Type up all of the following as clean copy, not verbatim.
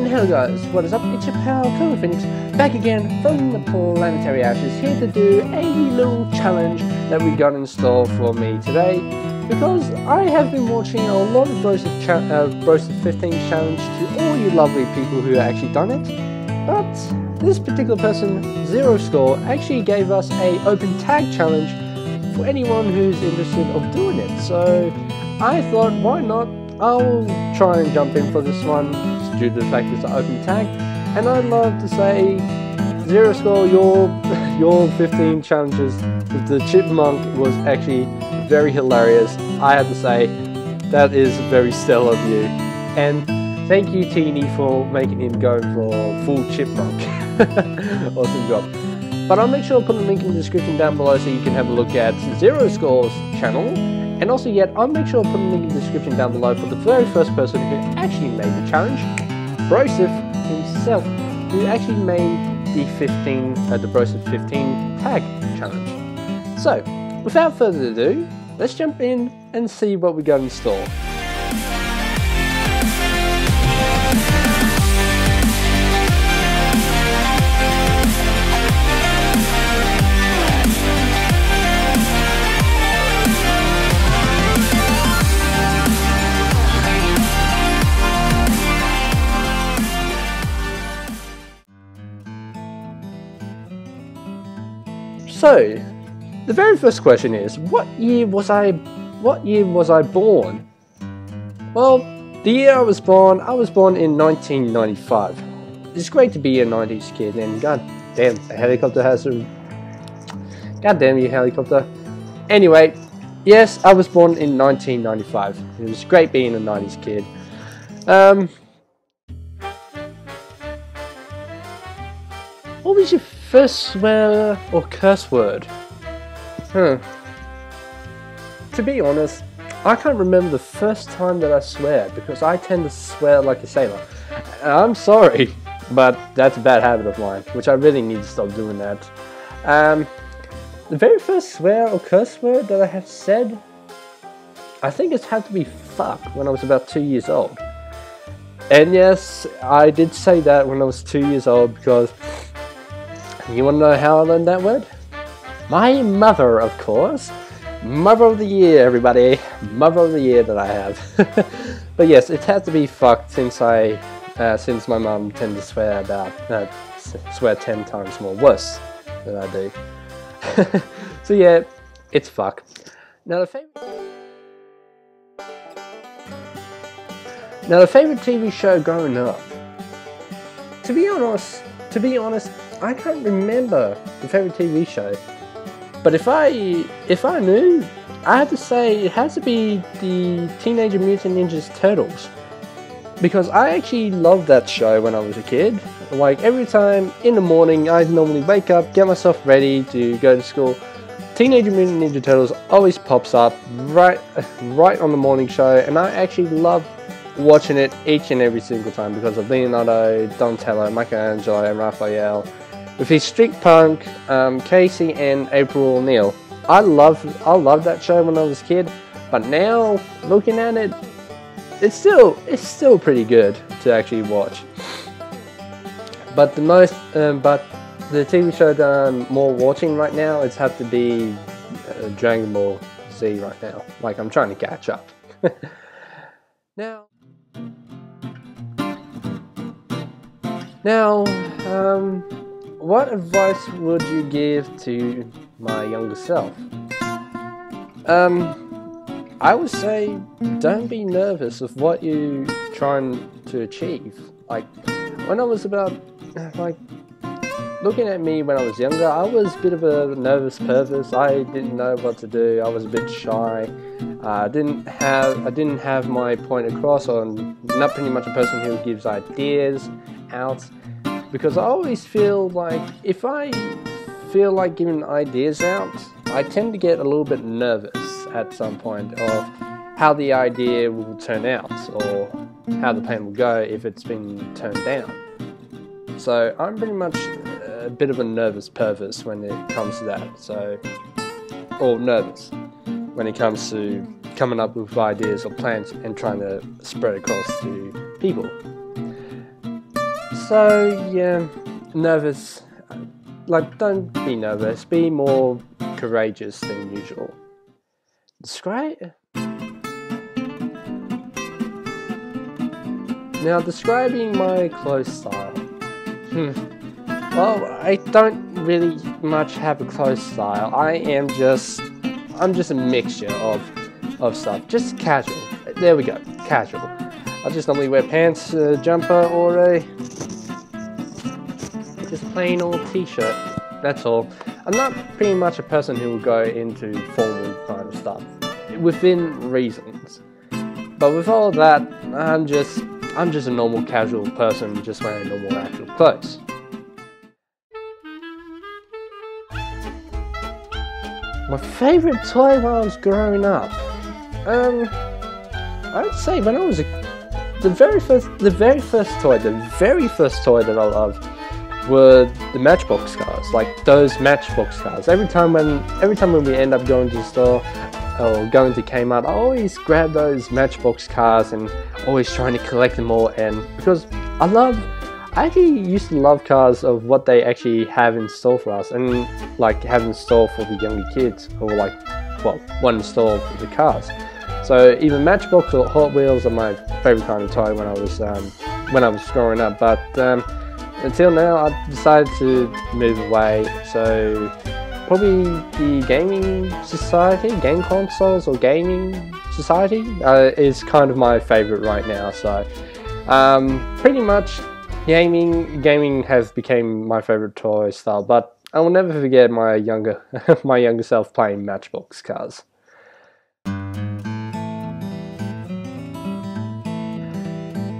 And hello guys, what is up? It's your pal Phoenix, back again from the Planetaryashes, here to do a little challenge that we got in store for me today, because I have been watching a lot of Broseph 15 challenge to all you lovely people who have actually done it, but this particular person, Zero Score, actually gave us a open tag challenge for anyone who's interested of doing it. So I thought, why not? I'll try and jump in for this one due to the fact it's an open tag, and I'd love to say, Zero Score, your 15 challenges with the chipmunk was actually very hilarious. I have to say, that is very stellar of you, and thank you Teeny for making him go for full chipmunk. Awesome job. But I'll make sure I'll put a link in the description down below so you can have a look at Zero Score's channel. And also I'll make sure I'll put a link in the description down below for the very first person who actually made the challenge, Broseph himself, who actually made the Broseph 15 tag challenge. So, without further ado, let's jump in and see what we got in store. So, the very first question is, what year was I born? Well, the year I was born in 1995. It's great to be a 90s kid, and god damn, the helicopter has a... God damn you, helicopter. Anyway, yes, I was born in 1995. It was great being a 90s kid. What was your first swear or curse word? To be honest, I can't remember the first time that I swear, because I tend to swear like a sailor. I'm sorry, but that's a bad habit of mine, which I really need to stop doing that. The very first swear or curse word that I have said, I think it had to be fuck when I was about 2 years old. And yes, I did say that when I was 2 years old, because you want to know how I learned that word? My mother, of course. Mother of the year, everybody. Mother of the year that I have. But yes, it had to be fucked since my mum tends to swear 10 times more worse than I do. So yeah, it's fuck. Now the favorite TV show growing up. To be honest, I can't remember the favorite TV show, but if I knew, I had to say it has to be the Teenage Mutant Ninja Turtles, because I actually loved that show when I was a kid. Like every time in the morning, I'd normally wake up, get myself ready to go to school. Teenage Mutant Ninja Turtles always pops up right on the morning show, and I actually love watching it each and every single time because of Leonardo, Donatello, Michelangelo, and Raphael. With his street punk, Casey and April O'Neil. I loved that show when I was a kid, but now looking at it, it's still pretty good to actually watch. But the TV show that I'm more watching right now, it's had to be Dragon Ball Z right now. Like I'm trying to catch up. Now, what advice would you give to my younger self? I would say don't be nervous of what you're trying to achieve. Like, when I was about, looking at me when I was younger, I was a bit of a nervous pervert. I didn't know what to do. I was a bit shy. I didn't have my point across, or not pretty much a person who gives ideas out. Because I always feel like, if I feel like giving ideas out, I tend to get a little bit nervous at some point of how the idea will turn out, or how the plan will go if it's been turned down. So I'm pretty much a bit of a nervous pervert when it comes to that. Or nervous when it comes to coming up with ideas or plans and trying to spread across to people. So yeah, nervous. Like, don't be nervous. Be more courageous than usual. Describe. Now, describing my clothes style. Well, I don't really much have a clothes style. I'm just a mixture of stuff. Just casual. There we go, casual. I just normally wear pants, a jumper, or a just plain old t-shirt. That's all. I'm not pretty much a person who will go into formal kind of stuff, within reasons. But with all that, I'm just a normal casual person, just wearing normal actual clothes. My favourite toy when I was growing up, I would say when I was the very first toy that I loved were the Matchbox cars, like those Matchbox cars. Every time when we end up going to the store or going to Kmart, I always grab those Matchbox cars and always trying to collect them all. And because I actually used to love cars of what they actually have in store for us, and like have in store for the younger kids, or like, well, one in store for the cars. So either Matchbox or Hot Wheels are my favorite kind of toy when I was growing up. But until now, I've decided to move away. So probably the gaming society, game consoles or gaming society is kind of my favorite right now. So pretty much gaming has become my favorite toy style. But I will never forget my younger self playing Matchbox cars.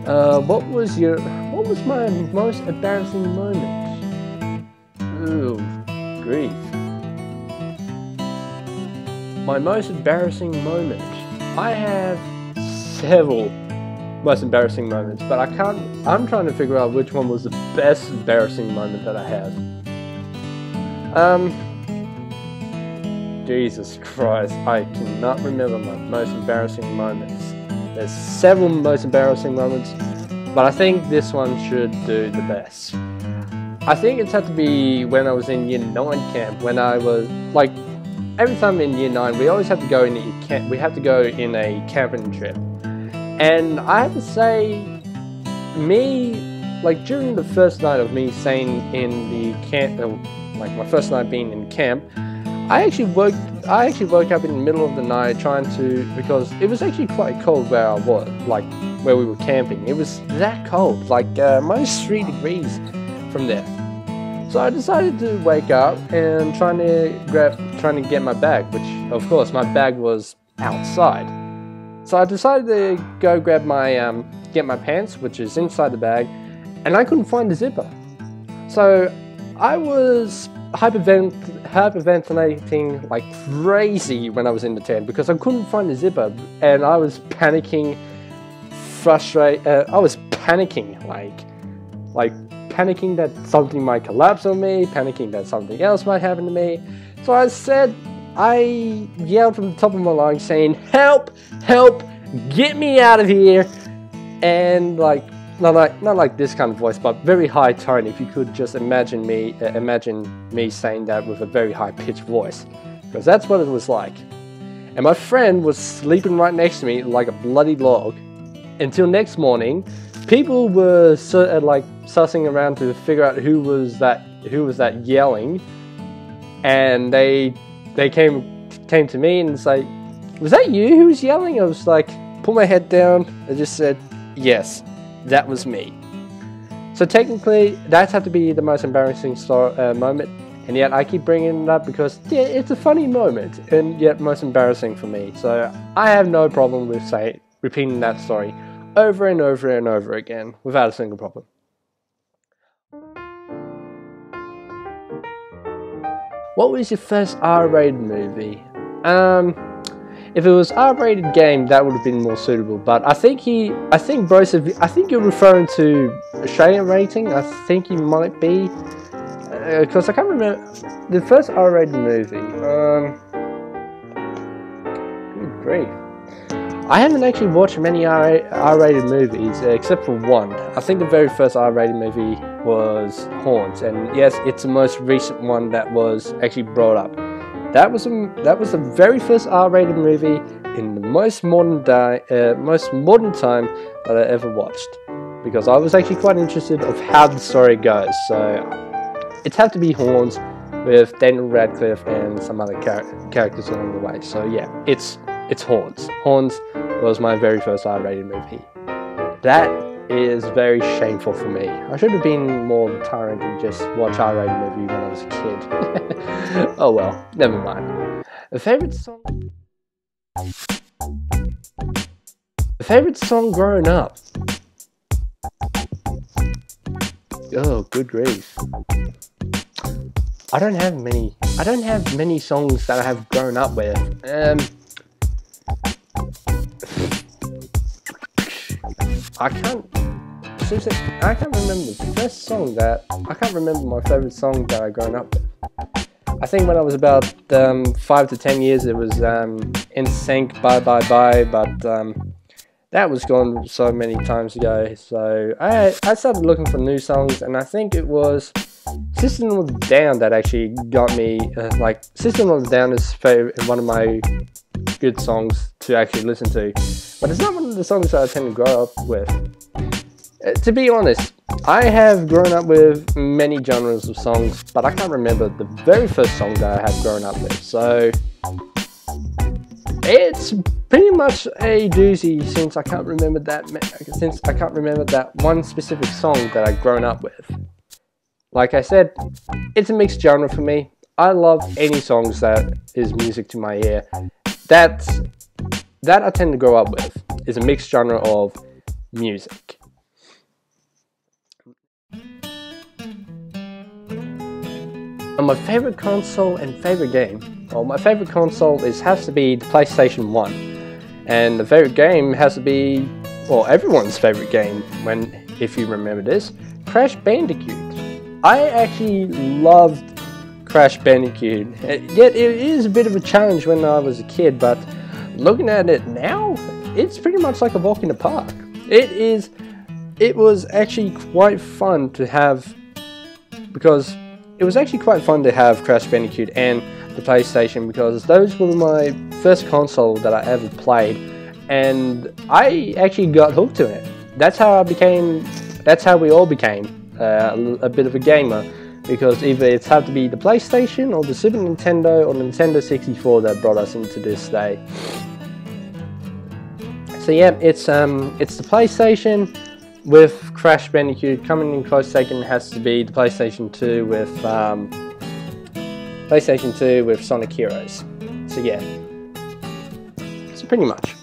What was my most embarrassing moment? Ooh, grief. My most embarrassing moment. I have several most embarrassing moments, but I'm trying to figure out which one was the best embarrassing moment that I have. Jesus Christ, I cannot remember my most embarrassing moments. There's several most embarrassing moments, but I think this one should do the best. I think it's had to be when I was in Year 9 camp, when I was, like, every time in Year 9 we always have to go in a camping trip. And I have to say, like during the first night of me staying in the camp, like my first night being in camp, I actually woke up in the middle of the night because it was actually quite cold where I was, like where we were camping. It was that cold, like minus 3 degrees from there. So I decided to wake up and trying to get my bag, which of course my bag was outside. So I decided to go grab my get my pants, which is inside the bag, and I couldn't find the zipper. So I was hyperventilating like crazy when I was in the tent because I couldn't find the zipper, and I was panicking, frustrated. I was panicking, like panicking that something might collapse on me, panicking that something else might happen to me. So I yelled from the top of my lungs saying, "Help! Help! Get me out of here!" And like, not like this kind of voice, but very high tone. If you could just imagine me saying that with a very high pitched voice, because that's what it was like. And my friend was sleeping right next to me like a bloody log. Until next morning, people were like sussing around to figure out who was that yelling, and they came to me and say, "Was that you who was yelling?" I was like, put my head down and just said, "Yes, that was me." So technically, that's had to be the most embarrassing moment, and yet I keep bringing it up because yeah, it's a funny moment, and yet most embarrassing for me. So I have no problem with repeating that story over and over and over again without a single problem. What was your first R-rated movie? If it was R-rated game, that would have been more suitable. But I think Broseph, I think you're referring to Australian rating. I think you might be, because I can't remember the first R-rated movie. Good grief! I haven't actually watched many R-rated movies except for one. I think the very first R-rated movie was Horns, and yes, it's the most recent one that was actually brought up. That was the very first R-rated movie in the most modern time that I ever watched, because I was actually quite interested of how the story goes. So it had to be Horns with Daniel Radcliffe and some other characters along the way. So yeah, it's Horns. Horns was my very first R-rated movie. That is very shameful for me. I should have been more of a tyrant and just watch R-rated movie when I was a kid. Oh well, never mind. A favorite song growing up. Oh, good grief. I don't have many songs that I have grown up with. I can't remember the first song I can't remember my favorite song that I grown up with. I think when I was about 5 to 10 years, it was NSYNC, Bye Bye Bye, but that was gone so many times ago. So I started looking for new songs, and I think it was System of a Down that actually got me. Like, System of a Down is one of my good songs to actually listen to, but it's not one of the songs that I tend to grow up with. To be honest, I have grown up with many genres of songs, but I can't remember the very first song that I have grown up with. So it's pretty much a doozy, since I can't remember that one specific song that I've grown up with. Like I said, it's a mixed genre for me. I love any songs that is music to my ear. That I tend to grow up with is a mixed genre of music. And my favorite console and favorite game. Well, my favorite console has to be the PlayStation 1, and the favorite game has to be, well, everyone's favorite game, if you remember this, Crash Bandicoot. I actually loved Crash Bandicoot, yet it is a bit of a challenge when I was a kid, but looking at it now, it's pretty much like a walk in the park. It was actually quite fun to have, because it was actually quite fun to have Crash Bandicoot and the PlayStation, because those were my first console that I ever played, and I actually got hooked to it. That's how we all became a bit of a gamer, because either it's had to be the PlayStation or the Super Nintendo or the Nintendo 64 that brought us into this day. So yeah, it's the PlayStation with Crash Bandicoot. Coming in close second has to be the PlayStation 2 with Sonic Heroes. So yeah, so pretty much.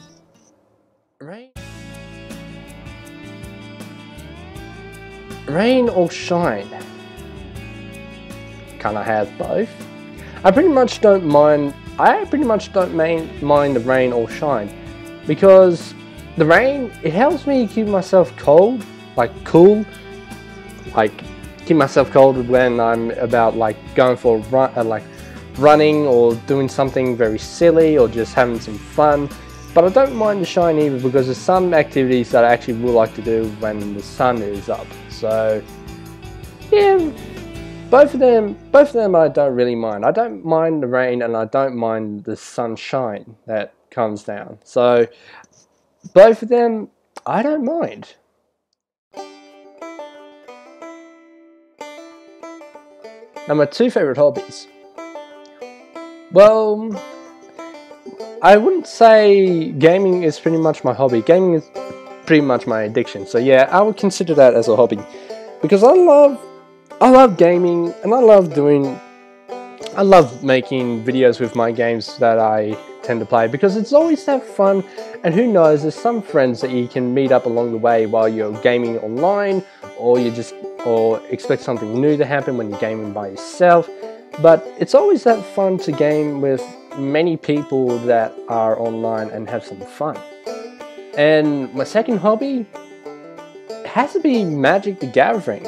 Rain or shine? Can I have both? I pretty much don't mind the rain or shine, because the rain, it helps me keep myself cool, keep myself cold when I'm about going for a run, running or doing something very silly or just having some fun. But I don't mind the shine either, because there's some activities that I actually would like to do when the sun is up. So yeah, both of them I don't really mind. I don't mind the rain, and I don't mind the sunshine that comes down. So both of them I don't mind. Now, my two favorite hobbies. Well, I wouldn't say gaming is pretty much my hobby. Gaming is pretty much my addiction. So yeah, I would consider that as a hobby, because I love gaming, and I love making videos with my games that I tend to play, because it's always that fun. And who knows, there's some friends that you can meet up along the way while you're gaming online, or expect something new to happen when you're gaming by yourself. But it's always that fun to game with many people that are online and have some fun. And my second hobby has to be Magic the Gathering.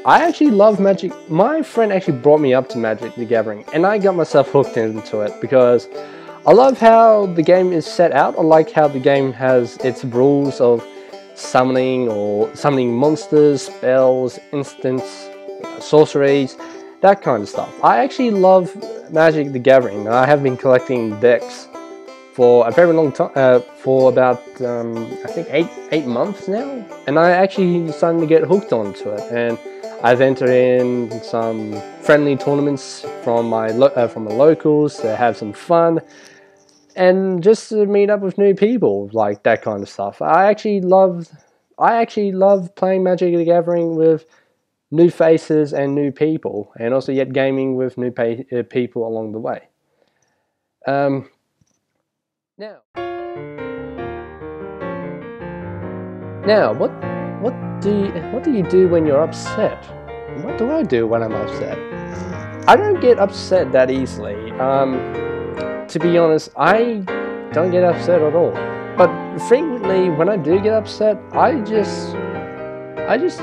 I actually love Magic. My friend actually brought me up to Magic the Gathering, and I got myself hooked into it, because I love how the game is set out. I like how the game has its rules of summoning monsters, spells, instants, sorceries, that kind of stuff. I actually love Magic the Gathering. I have been collecting decks for a very long time, for about I think eight months now, and I actually starting to get hooked onto it. And I've entered in some friendly tournaments from from the locals to have some fun, and just to meet up with new people, like that kind of stuff. I actually love playing Magic the Gathering with new faces and new people, and also yet gaming with new people along the way. Now, what do you do when you're upset? What do I do when I'm upset? I don't get upset that easily. To be honest, I don't get upset at all. But frequently, when I do get upset, I just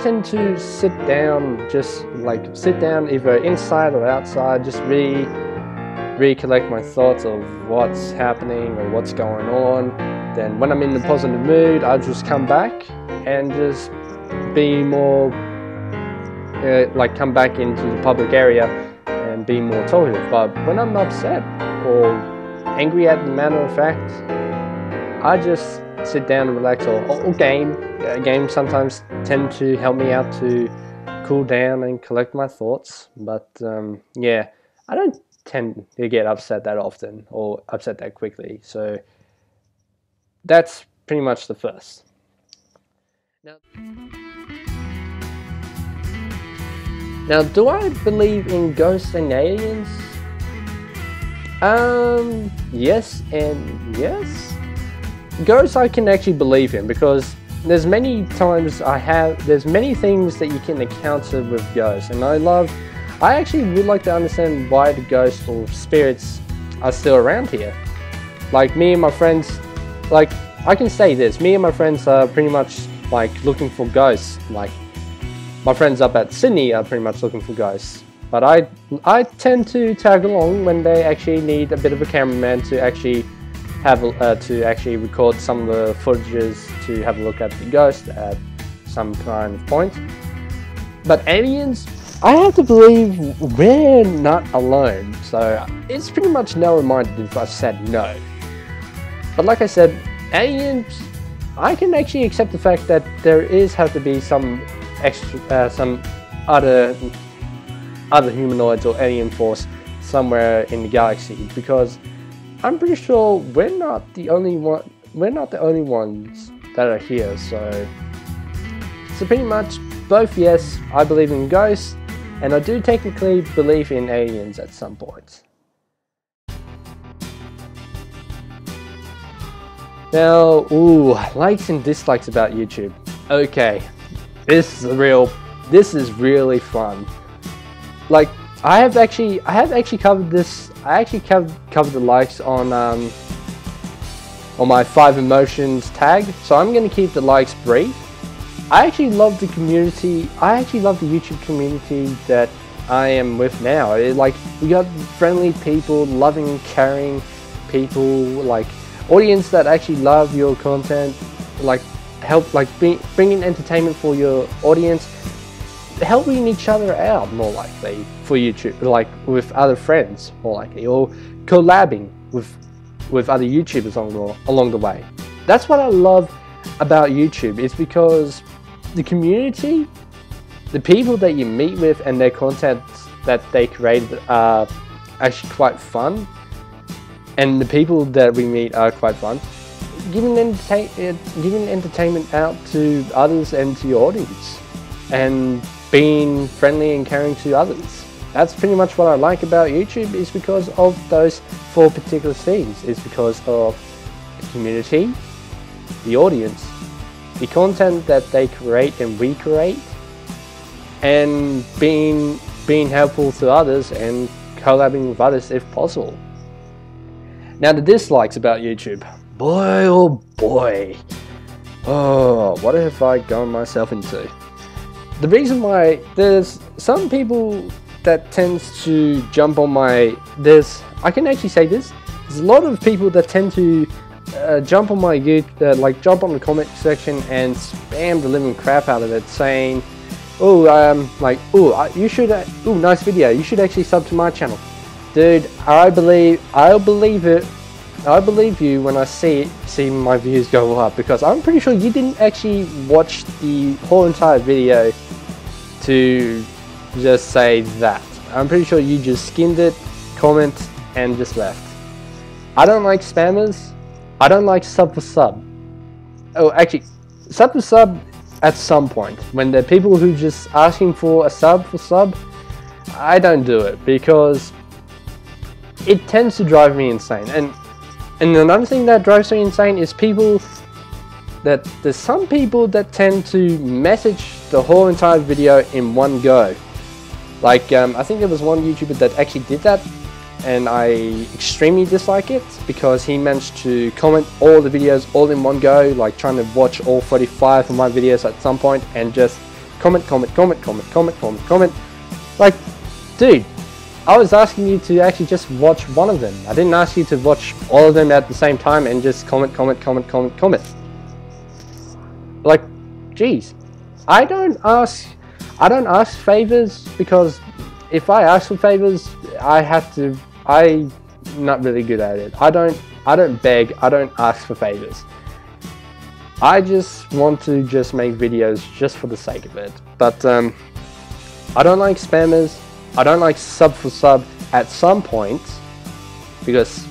tend to sit down, either inside or outside, just recollect my thoughts of what's happening or what's going on. Then when I'm in the positive mood, I'll just come back and just be more, come back into the public area and be more talkative. But when I'm upset or angry at the matter of fact, I just sit down and relax or game. Games sometimes tend to help me out to cool down and collect my thoughts. But yeah, I don't tend to get upset that often or upset that quickly. So that's pretty much the first. Now, do I believe in ghosts and aliens? Yes and yes. Ghosts I can actually believe in, because there's many things that you can encounter with ghosts, and I actually would like to understand why the ghosts or spirits are still around here. Like me and my friends, I can say this, me and my friends are pretty much looking for ghosts. Like my friends up at Sydney are pretty much looking for ghosts. But I tend to tag along when they actually need a bit of a cameraman to actually record some of the footages to have a look at the ghost at some kind of point. But aliens, I have to believe we're not alone, so it's pretty much no-minded if I said no. But like I said, aliens, I can actually accept the fact that there have to be some other humanoids or alien force somewhere in the galaxy, because I'm pretty sure we're not the only ones that are here. So pretty much both yes, I believe in ghosts, and I do technically believe in aliens at some point. Now, likes and dislikes about YouTube. Okay, this is really fun. Like, I have actually covered this. I actually covered the likes on my 5 emotions tag, so I'm going to keep the likes brief. I actually love the community. I actually love the YouTube community that I am with now. We got friendly people, loving, caring people, audience that actually love your content, bringing entertainment for your audience, helping each other out more likely for YouTube, with other friends more likely, or collabing with other YouTubers along the way. That's what I love about YouTube, is because the community, the people that you meet with, and their content that they created are actually quite fun, and the people that we meet are quite fun. Giving entertainment out to others and to your audience, and being friendly and caring to others. That's pretty much what I like about YouTube, is because of those 4 particular things. It's because of the community, the audience, the content that they create and we create, and being helpful to others and collabing with others if possible. Now, the dislikes about YouTube. Boy, oh boy. Oh, what have I gotten myself into? The reason why there's some people that tends to jump on I can actually say this, there's a lot of people that tend to jump on my jump on the comment section and spam the living crap out of it, saying, "Oh, you should, nice video. You should actually sub to my channel." Dude, I'll believe it. I believe you when I see my views go up, because I'm pretty sure you didn't actually watch the whole entire video to just say that. I'm pretty sure you just skimmed it, comment, and just left. I don't like spammers. I don't like sub for sub. Oh, actually, sub for sub at some point. When there are people who just asking for a sub for sub, I don't do it, because it tends to drive me insane. And another thing that drives me insane is there's some people that tend to message the whole entire video in one go. Like, I think there was one YouTuber that actually did that, and I extremely dislike it, because he managed to comment all the videos all in one go, like trying to watch all 45 of my videos at some point, and just comment. Like, dude, I was asking you to actually just watch one of them. I didn't ask you to watch all of them at the same time and just comment. Like, geez, I don't ask favors, because if I ask for favors, I'm not really good at it. I don't beg, I don't ask for favors. I just want to just make videos just for the sake of it. But I don't like spammers. I don't like sub for sub at some point, because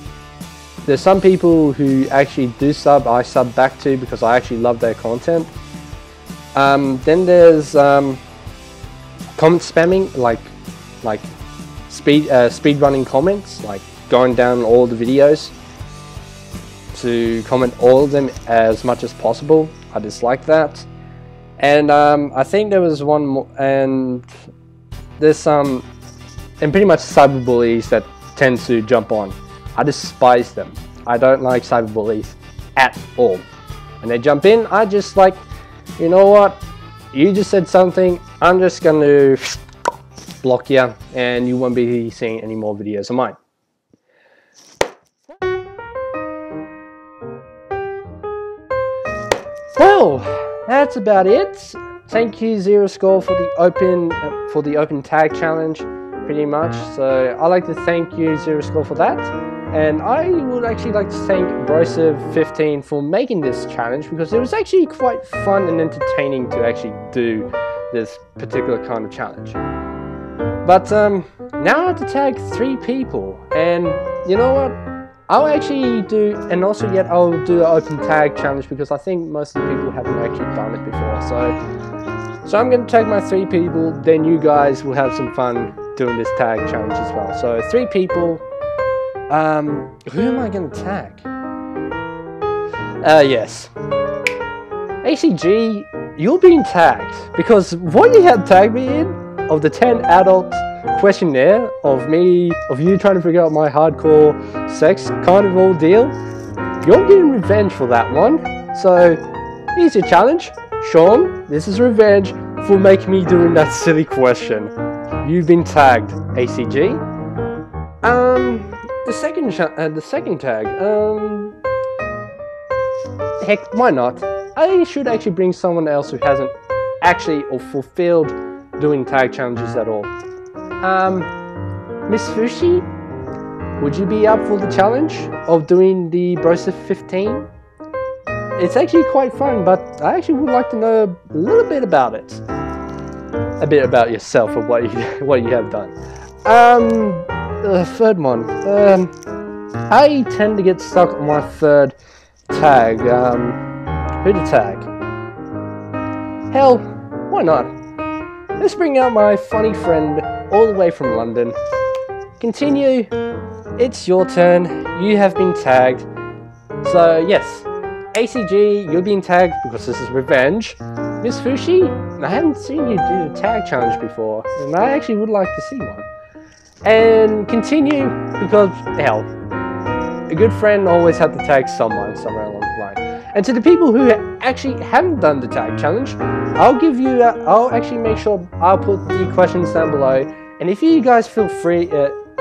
there's some people who actually do sub, I sub back to, because I actually love their content. Then there's comment spamming, like speed running comments, like going down all the videos to comment all of them as much as possible. I dislike that. And I think there was one more, and there's some, and pretty much cyberbullies that tend to jump on. I despise them. I don't like cyberbullies at all. When they jump in, I just like, you know what? You just said something, I'm just gonna block you, and you won't be seeing any more videos of mine. Well, that's about it. Thank you, Zero Score, for the open tag challenge, pretty much. So I like to thank you, Zero Score, for that. And I would actually like to thank Broseph15 for making this challenge, because it was actually quite fun and entertaining to actually do this particular kind of challenge. But now I have to tag 3 people, and you know what? I'll actually do, and also yet I'll do an open tag challenge, because I think most of the people haven't actually done it before. So I'm going to tag my 3 people, then you guys will have some fun doing this tag challenge as well. So 3 people. Who am I going to tag? Yes. ACG, you're being tagged, because what you have tagged me in, of the 10 adult questionnaire of you trying to figure out my hardcore sex kind of ordeal, you're getting revenge for that one. So, here's your challenge. Sean, this is revenge for making me doing that silly question. You've been tagged, ACG. The second tag, heck, why not? I should actually bring someone else who hasn't actually or fulfilled doing tag challenges at all. Miss Fushi, would you be up for the challenge of doing the Broseph 15? It's actually quite fun, but I actually would like to know a little bit about it. A bit about yourself and what you have done. The third one. I tend to get stuck on my third tag. Who to tag? Hell, why not? Let's bring out my funny friend all the way from London. Continue. It's your turn. You have been tagged. So yes, ACG, you're being tagged because this is revenge. Miss Fushi, I haven't seen you do a tag challenge before, and I actually would like to see one. And continue, because hell, a good friend always has to tag someone somewhere along the line. And to the people who actually haven't done the tag challenge, I'll actually make sure I'll put the questions down below. And if you guys feel free,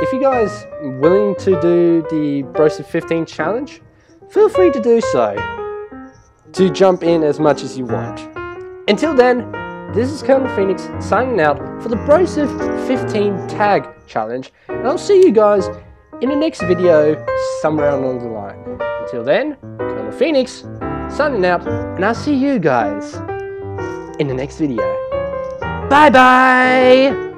if you guys are willing to do the Broseph 15 challenge, feel free to do so. To jump in as much as you want. Until then, this is Colonel Phoenix signing out for the Broseph 15 tag challenge, and I'll see you guys in the next video somewhere along the line. Until then, Colonel Phoenix signing out, and I'll see you guys in the next video. Bye bye!